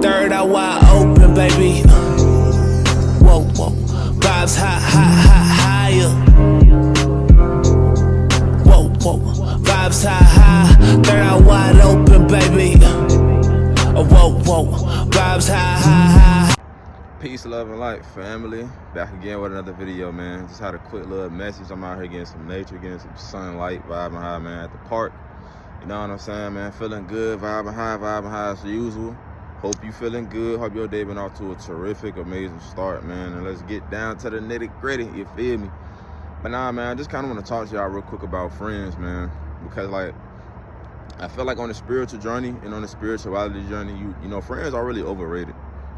Third eye wide open, baby. Whoa, whoa. Vibes higher. Whoa, whoa. Vibes high. Third eye wide open, baby. Whoa, whoa. Vibes high. Peace, love, and light, family. Back again with another video, man. Just had a quick little message. I'm out here getting some nature, getting some sunlight, vibing high, man, at the park. You know what I'm saying, man? Feeling good, vibing high as usual. Hope you feeling good. Hope your day been off to a terrific, amazing start, man. And let's get down to the nitty-gritty, you feel me? But nah, man, I just kind of want to talk to y'all real quick about friends, man. Because, like, I feel like on the spiritual journey and on the spirituality journey, you know, friends are really overrated.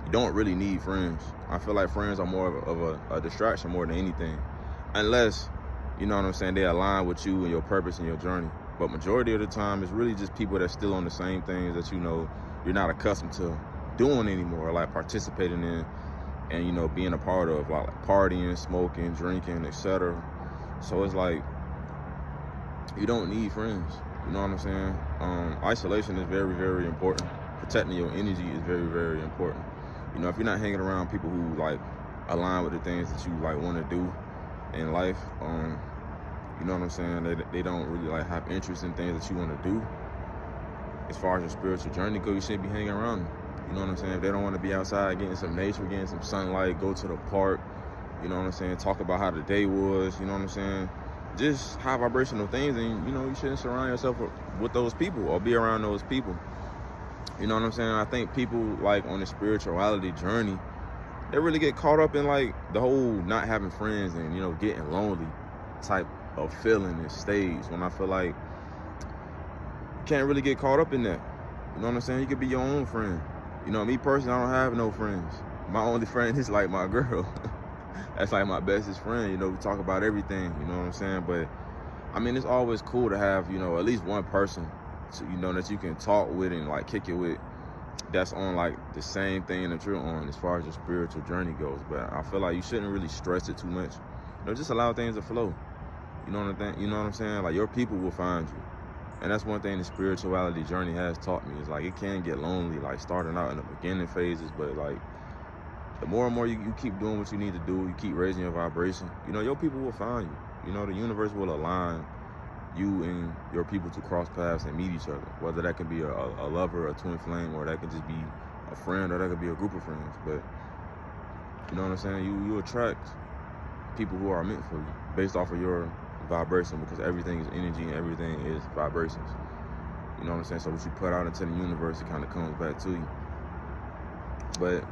You don't really need friends. I feel like friends are more of a distraction more than anything. Unless, you know what I'm saying, they align with you and your purpose and your journey. But majority of the time, it's really just people that's still on the same things that, you know, you're not accustomed to doing anymore, like participating in and, you know, being a part of, like partying, smoking, drinking, etc. So it's like, you don't need friends. You know what I'm saying? Isolation is very, very important. Protecting your energy is very, very important. You know, if you're not hanging around people who, like, align with the things that you, like, want to do in life, you know what I'm saying? They don't really, like, have interest in things that you want to do. As far as your spiritual journey goes, you shouldn't be hanging around them. You know what I'm saying? If they don't want to be outside getting some nature, getting some sunlight, go to the park, you know what I'm saying? Talk about how the day was, you know what I'm saying? Just high vibrational things, and, you know, you shouldn't surround yourself with those people or be around those people. You know what I'm saying? I think people, like, on the spirituality journey, they really get caught up in, like, the whole not having friends and, you know, getting lonely type of feeling and stage, when I feel like you can't really get caught up in that. You know what I'm saying? You could be your own friend. You know, me personally, I don't have no friends. My only friend is, like, my girl. That's, like, my bestest friend. You know, we talk about everything, you know what I'm saying? But, I mean, it's always cool to have, you know, at least one person, so, you know, that you can talk with and, like, kick it with, that's on, like, the same thing that you're on as far as your spiritual journey goes. But I feel like you shouldn't really stress it too much. You know, just allow things to flow. You know what I'm saying? Like, your people will find you. And that's one thing the spirituality journey has taught me, is, like, it can get lonely, like, starting out in the beginning phases, but, like, the more and more you keep doing what you need to do, you keep raising your vibration, you know, your people will find you. You know, the universe will align you and your people to cross paths and meet each other, whether that can be a lover, a twin flame, or that could just be a friend, or that could be a group of friends. But, you know what I'm saying? You attract people who are meant for you based off of your vibration, because everything is energy and everything is vibrations. You know what I'm saying? So what you put out into the universe, it kind of comes back to you. But,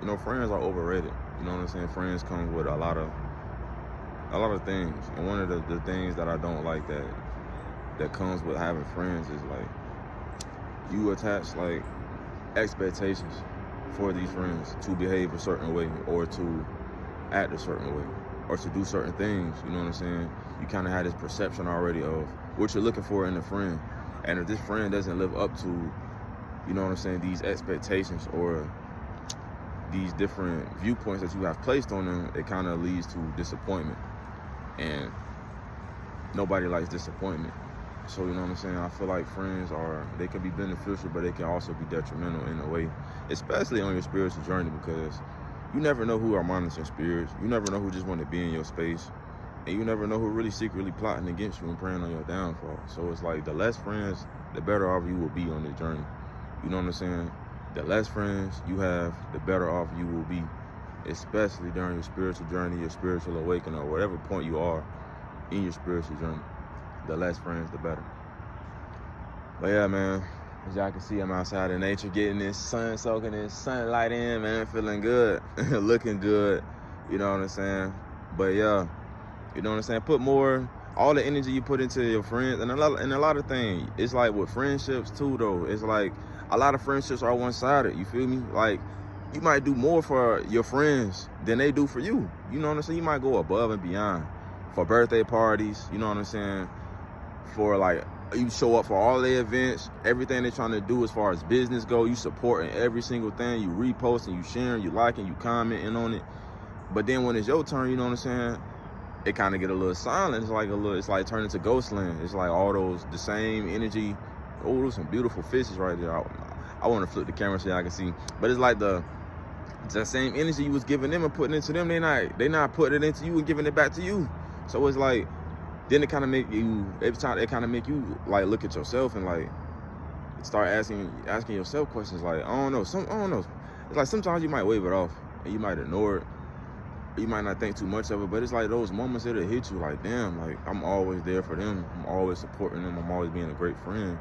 you know, friends are overrated. You know what I'm saying? Friends come with a lot of things. And one of the things that I don't like that comes with having friends is, like, you attach, like, expectations for these friends to behave a certain way, or to act a certain way, or to do certain things. You know what I'm saying? You kind of have this perception already of what you're looking for in a friend. And if this friend doesn't live up to, you know what I'm saying, these expectations or these different viewpoints that you have placed on them, it kind of leads to disappointment. And nobody likes disappointment. So, you know what I'm saying? I feel like friends they can be beneficial, but they can also be detrimental in a way, especially on your spiritual journey, because you never know who are monitoring spirits. You never know who just want to be in your space. And you never know who really secretly plotting against you and praying on your downfall. So it's like, the less friends, the better off you will be on this journey. You know what I'm saying? The less friends you have, the better off you will be, especially during your spiritual journey, your spiritual awakening, or whatever point you are in your spiritual journey. The less friends, the better. But yeah, man, as y'all can see, I'm outside in nature, getting this sun, soaking this sunlight in, man, feeling good, looking good, you know what I'm saying? But yeah, you know what I'm saying? Put more, all the energy you put into your friends, and a lot of things. It's like with friendships too, though. It's like a lot of friendships are one-sided, you feel me? Like, you might do more for your friends than they do for you. You know what I'm saying? You might go above and beyond for birthday parties, you know what I'm saying? For, like, you show up for all their events, everything they're trying to do as far as business go, you supporting every single thing, you reposting, you sharing, you liking, you commenting on it. But then when it's your turn, you know what I'm saying, it kind of get a little silent. It's like turning to Ghostland. It's like all the same energy. Oh, those some beautiful fishes right there. I want to flip the camera so y'all can see. But it's like the same energy you was giving them and putting into them, they not putting it into you and giving it back to you. So it's like, then it kind of make you, every time it kind of make you like look at yourself and like start asking yourself questions like, I don't know. It's like sometimes you might wave it off and you might ignore it. You might not think too much of it, but it's like those moments that'll hit you like, damn, like I'm always there for them. I'm always supporting them. I'm always being a great friend.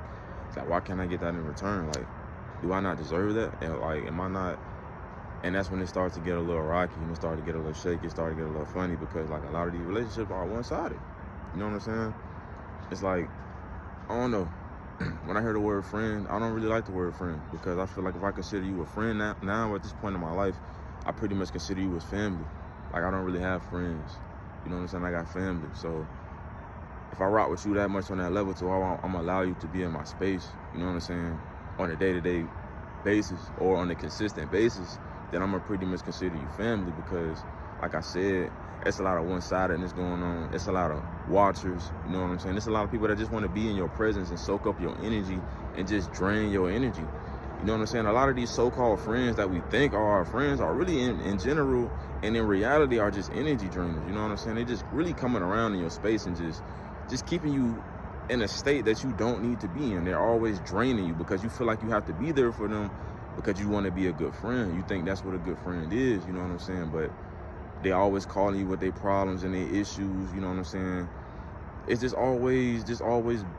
It's like, why can't I get that in return? Like, do I not deserve that? And like, am I not? And that's when it starts to get a little rocky and it starts to get a little shaky. It starts to get a little funny because like a lot of these relationships are one-sided. You know what I'm saying? It's like, I don't know. When I hear the word friend, I don't really like the word friend because I feel like if I consider you a friend now at this point in my life, I pretty much consider you as family. Like, I don't really have friends. You know what I'm saying? I got family. So if I rock with you that much on that level, so I'm gonna allow you to be in my space, you know what I'm saying, on a day-to-day basis or on a consistent basis, then I'm gonna pretty much consider you family because, like I said, it's a lot of one-sidedness going on. It's a lot of watchers, you know what I'm saying? It's a lot of people that just want to be in your presence and soak up your energy and just drain your energy. You know what I'm saying? A lot of these so-called friends that we think are our friends are really in general and in reality are just energy drainers. You know what I'm saying? They just really coming around in your space and just keeping you in a state that you don't need to be in. They're always draining you because you feel like you have to be there for them because you want to be a good friend. You think that's what a good friend is, you know what I'm saying? But they always calling you with their problems and their issues, you know what I'm saying? It's just always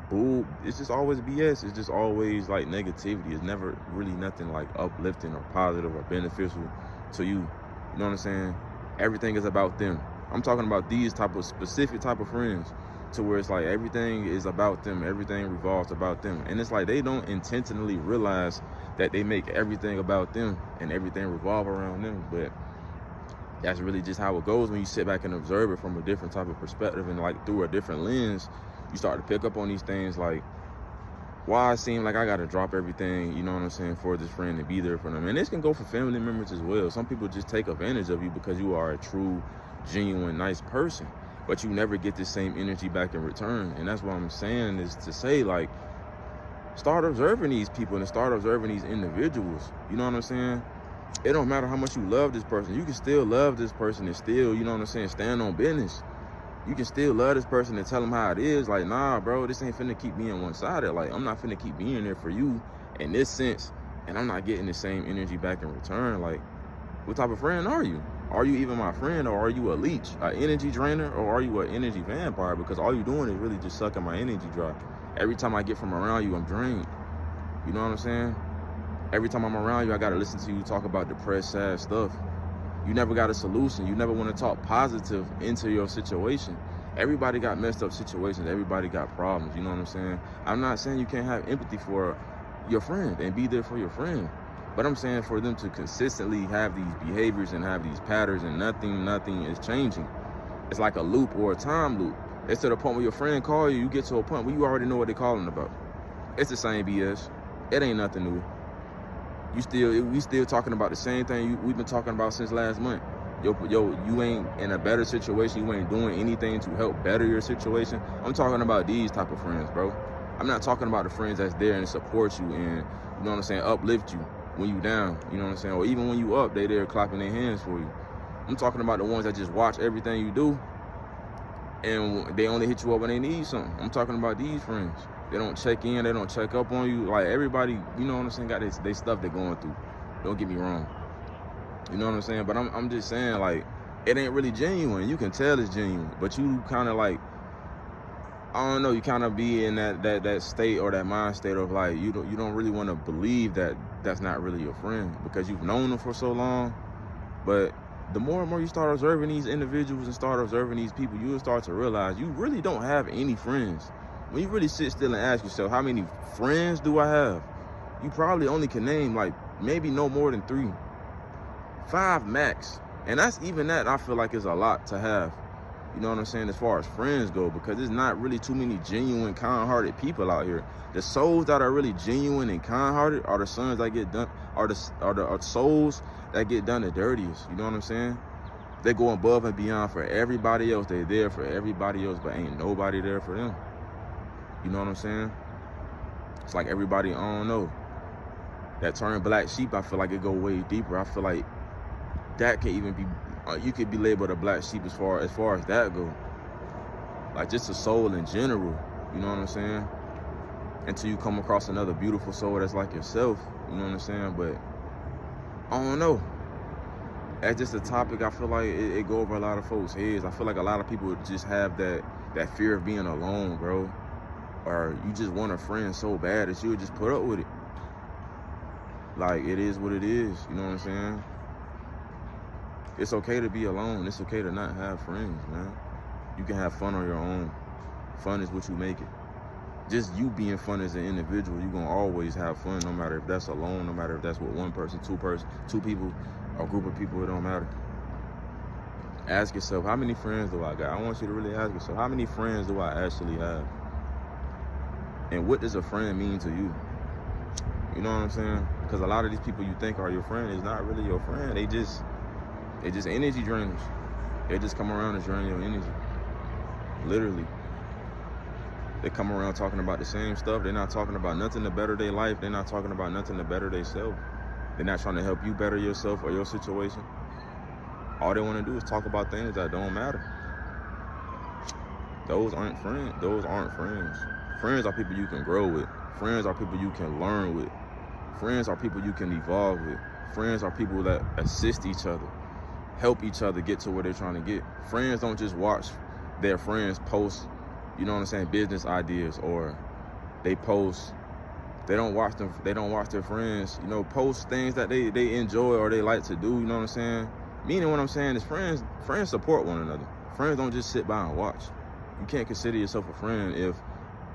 bull. It's just always BS. It's just always like negativity. It's never really nothing like uplifting or positive or beneficial to you. You know what I'm saying? Everything is about them. I'm talking about these specific type of friends to where it's like everything is about them. Everything revolves about them. And it's like they don't intentionally realize that they make everything about them and everything revolve around them. But that's really just how it goes when you sit back and observe it from a different type of perspective and like through a different lens. You start to pick up on these things like, why it seem like I gotta drop everything, you know what I'm saying, for this friend to be there for them. And this can go for family members as well. Some people just take advantage of you because you are a true, genuine, nice person, but you never get the same energy back in return. And that's what I'm saying is to say, like, start observing these people and start observing these individuals. You know what I'm saying? It don't matter how much you love this person. You can still love this person and still, you know what I'm saying, stand on business. You can still love this person and tell them how it is. Like, nah, bro, this ain't finna keep being one-sided. Like, I'm not finna keep being there for you in this sense, and I'm not getting the same energy back in return. Like, what type of friend are you? Are you even my friend, or are you a leech, an energy drainer, or are you an energy vampire? Because all you're doing is really just sucking my energy dry. Every time I get from around you, I'm drained. You know what I'm saying? Every time I'm around you, I gotta listen to you talk about depressed, sad stuff. You never got a solution. You never want to talk positive into your situation. Everybody got messed up situations. Everybody got problems. You know what I'm saying? I'm not saying you can't have empathy for your friend and be there for your friend. But I'm saying for them to consistently have these behaviors and have these patterns and nothing is changing. It's like a loop or a time loop. It's to the point where your friend call you, you get to a point where you already know what they're calling about. It's the same BS. It ain't nothing new. We still talking about the same thing we've been talking about since last month. You ain't in a better situation. You ain't doing anything to help better your situation. I'm talking about these type of friends, bro. I'm not talking about the friends that's there and support you and, you know what I'm saying, uplift you when you down, you know what I'm saying? Or even when you up, they there clapping their hands for you. I'm talking about the ones that just watch everything you do and they only hit you up when they need something. I'm talking about these friends. They don't check in, they don't check up on you. Like, everybody, you know what I'm saying, got they stuff they're going through. Don't get me wrong. You know what I'm saying? But I'm just saying, like, it ain't really genuine. You can tell it's genuine, but you kind of like, I don't know, you kind of be in that state or that mind state of like, you don't really want to believe that that's not really your friend because you've known them for so long. But the more and more you start observing these individuals and start observing these people, you'll start to realize you really don't have any friends. When you really sit still and ask yourself, how many friends do I have? You probably only can name like maybe no more than 3, 5 max. And that's even that I feel like is a lot to have. You know what I'm saying? As far as friends go, because there's not really too many genuine, kind-hearted people out here. The souls that are really genuine and kind-hearted are the sons that get done, are the souls that get done the dirtiest. You know what I'm saying? They go above and beyond for everybody else. They're there for everybody else, but ain't nobody there for them. You know what I'm saying? It's like everybody, I don't know. that term black sheep, I feel like it go way deeper. I feel like that could even be, you could be labeled a black sheep as far as that go. Like just a soul in general, you know what I'm saying? Until you come across another beautiful soul that's like yourself, you know what I'm saying? But I don't know. That's just a topic I feel like it go over a lot of folks' heads. I feel like a lot of people just have that fear of being alone, bro. Or you just want a friend so bad that you would just put up with it. Like, it is what it is, you know what I'm saying? It's okay to be alone. It's okay to not have friends, man. You can have fun on your own. Fun is what you make it. Just you being fun as an individual, you're gonna always have fun, no matter if that's alone, no matter if that's with one person, two people, or a group of people, it don't matter. Ask yourself, how many friends do I got? I want you to really ask yourself, how many friends do I actually have? And what does a friend mean to you? You know what I'm saying? Because a lot of these people you think are your friend is not really your friend. They just energy drainers. They just come around to drain your energy. Literally. They come around talking about the same stuff. They're not talking about nothing to better their life. They're not talking about nothing to better themselves. They're not trying to help you better yourself or your situation. All they want to do is talk about things that don't matter. Those aren't friends. Those aren't friends. Friends are people you can grow with. Friends are people you can learn with. Friends are people you can evolve with. Friends are people that assist each other, help each other get to where they're trying to get. Friends don't just watch their friends post, you know what I'm saying, business ideas, or they don't watch their friends, you know, post things that they enjoy or they like to do, you know what I'm saying? Meaning what I'm saying is friends support one another. Friends don't just sit by and watch. You can't consider yourself a friend if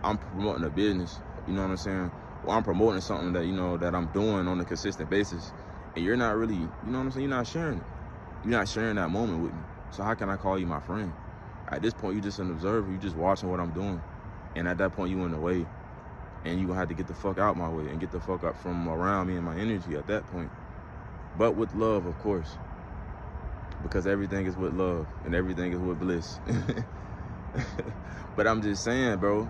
I'm promoting a business, you know what I'm saying? Or I'm promoting something that, you know, that I'm doing on a consistent basis, and you're not really, you know what I'm saying, you're not sharing it. You're not sharing that moment with me. So how can I call you my friend? At this point, you're just an observer. You're just watching what I'm doing. And at that point, you in the way. And you gonna have to get the fuck out my way and get the fuck up from around me and my energy at that point. But with love, of course. Because everything is with love and everything is with bliss. But I'm just saying, bro,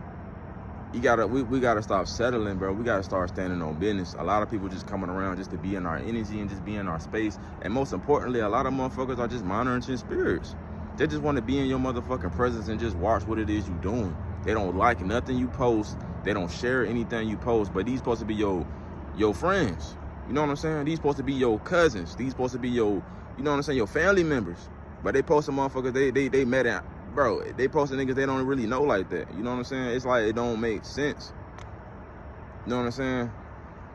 we gotta stop settling, bro. We gotta start standing on business. A lot of people just coming around just to be in our energy and just be in our space. And most importantly, a lot of motherfuckers are just monitoring spirits. They just want to be in your motherfucking presence and just watch what it is you doing. They don't like nothing you post. They don't share anything you post. But these supposed to be your friends. You know what I'm saying? These supposed to be your cousins. These supposed to be your, you know what I'm saying, your family members. But they posting motherfuckers they met at, bro, they posting niggas they don't really know like that. You know what I'm saying? It's like it don't make sense. You know what I'm saying?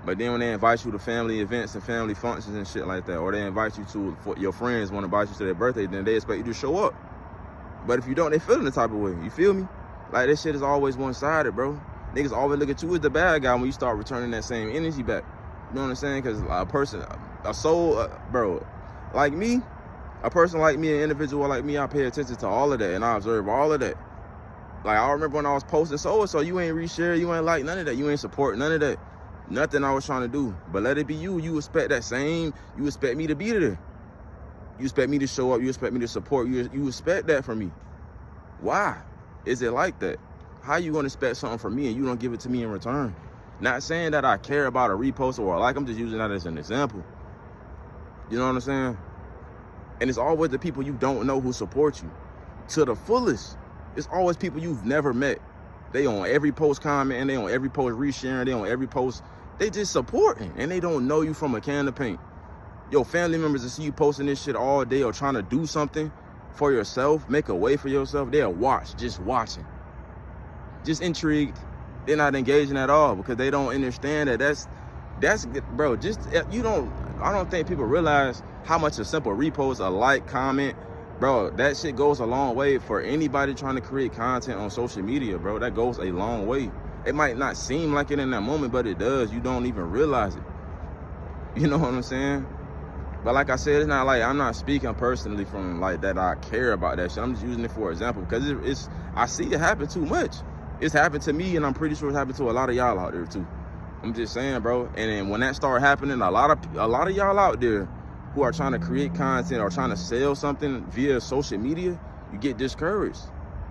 But then when they invite you to family events and family functions and shit like that, or they invite you to, your friends want to invite you to their birthday, then they expect you to show up. But if you don't, they feeling the type of way. You feel me? Like, this shit is always one-sided, bro. Niggas always look at you as the bad guy when you start returning that same energy back. You know what I'm saying? Because a person, a soul, bro, like me, a person like me, an individual like me, I pay attention to all of that, and I observe all of that. Like, I remember when I was posting so you ain't reshare, you ain't like none of that, you ain't support none of that. Nothing I was trying to do. But let it be you. You expect that same, you expect me to be there. You expect me to show up, you expect me to support, you expect that from me. Why is it like that? How you gonna expect something from me and you don't give it to me in return? Not saying that I care about a repost or a like, I'm just using that as an example. You know what I'm saying? And it's always the people you don't know who support you to the fullest. It's always people you've never met. They on every post commenting, they on every post resharing, they on every post. They just supporting, and they don't know you from a can of paint. Your family members that see you posting this shit all day or trying to do something for yourself, make a way for yourself, they'll watch, just watching. Just intrigued. They're not engaging at all because they don't understand that that's bro, just, I don't think people realize how much a simple repost, a like, comment, bro, that shit goes a long way for anybody trying to create content on social media, bro. That goes a long way. It might not seem like it in that moment, but it does. You don't even realize it. You know what I'm saying? But like I said, it's not like I'm not speaking personally from like that I care about that shit. I'm just using it for example because I see it happen too much. It's happened to me, and I'm pretty sure it's happened to a lot of y'all out there too. I'm just saying, bro. And then when that started happening, a lot of y'all out there who are trying to create content or trying to sell something via social media, you get discouraged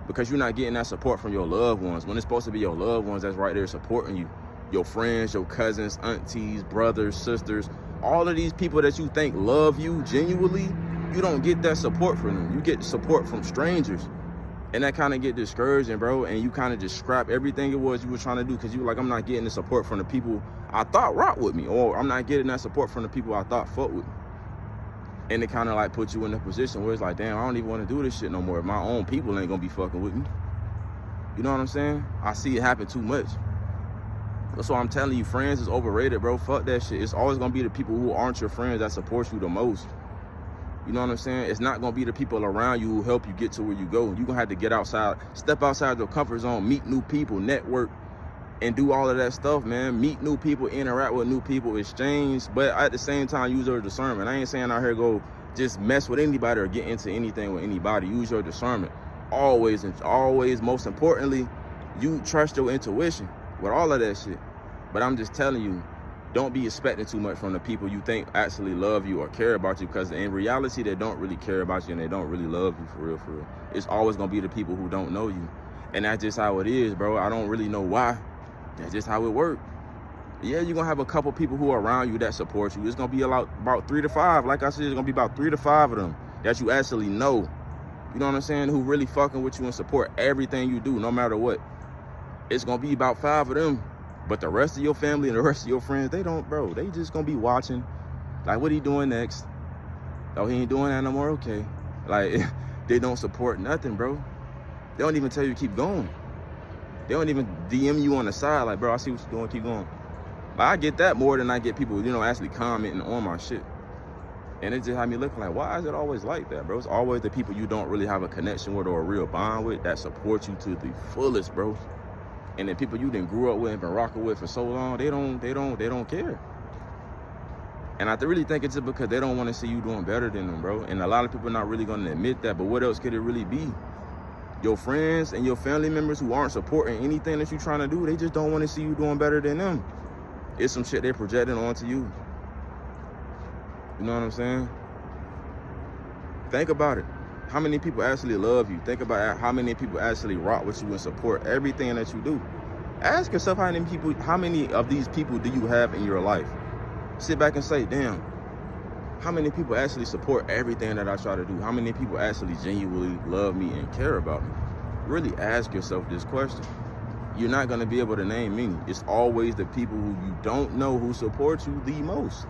because you're not getting that support from your loved ones when it's supposed to be your loved ones that's right there supporting you. your friends, your cousins, aunties, brothers, sisters, all of these people that you think love you genuinely, you don't get that support from them. You get support from strangers. And that kind of get discouraging, bro. And you kind of just scrap everything it was you were trying to do because you were like, I'm not getting the support from the people I thought rock with me, or I'm not getting that support from the people I thought fuck with me. And it kind of like put you in a position where it's like, damn, I don't even want to do this shit no more. If my own people ain't gonna be fucking with me. You know what I'm saying? I see it happen too much. That's why I'm telling you, friends is overrated, bro. Fuck that shit. It's always gonna be the people who aren't your friends that support you the most. You know what I'm saying? It's not gonna be the people around you who help you get to where you go. You're gonna have to get outside, step outside your comfort zone, meet new people, network, and do all of that stuff, man. Meet new people, interact with new people, exchange, but at the same time, use your discernment. I ain't saying out here go just mess with anybody or get into anything with anybody. Use your discernment. Always, and always, most importantly, you trust your intuition with all of that shit. But I'm just telling you, don't be expecting too much from the people you think actually love you or care about you, because in reality, they don't really care about you and they don't really love you for real, for real. It's always gonna be the people who don't know you. And that's just how it is, bro. I don't really know why. That's just how it works. Yeah, you're gonna have a couple people who are around you that support you. It's gonna be about 3 to 5. Like I said, it's gonna be about 3 to 5 of them that you actually know. You know what I'm saying? Who really fucking with you and support everything you do, no matter what. It's gonna be about 5 of them. But the rest of your family and the rest of your friends, they don't, bro. They just gonna be watching. Like, what he doing next? Oh, he ain't doing that no more? Okay. Like, they don't support nothing, bro. They don't even tell you to keep going. They don't even DM you on the side, like, bro, I see what you're doing, keep going. But I get that more than I get people, you know, actually commenting on my shit. And it just had me looking like, why is it always like that, bro? It's always the people you don't really have a connection with or a real bond with that support you to the fullest, bro. And then people you didn't grew up with and been rocking with for so long, they don't care. And I really think it's just because they don't want to see you doing better than them, bro. And a lot of people are not really going to admit that, but what else could it really be? Your friends and your family members who aren't supporting anything that you're trying to do, they just don't want to see you doing better than them. It's some shit they're projecting onto you. You know what I'm saying? Think about it. How many people actually love you? Think about how many people actually rock with you and support everything that you do. Ask yourself how many of these people do you have in your life? Sit back and say, damn, how many people actually support everything that I try to do? How many people actually genuinely love me and care about me? Really ask yourself this question. You're not gonna be able to name many. It's always the people who you don't know who support you the most.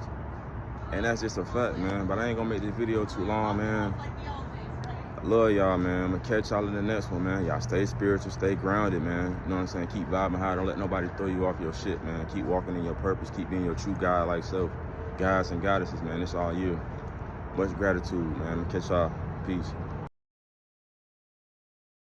And that's just a fact, man. But I ain't gonna make this video too long, man. I love y'all, man. I'm gonna catch y'all in the next one, man. Y'all stay spiritual, stay grounded, man. You know what I'm saying? Keep vibing high. Don't let nobody throw you off your shit, man. Keep walking in your purpose. Keep being your true God-like self. Guys and goddesses, man. It's all you. Much gratitude, man. I'm gonna catch y'all. Peace.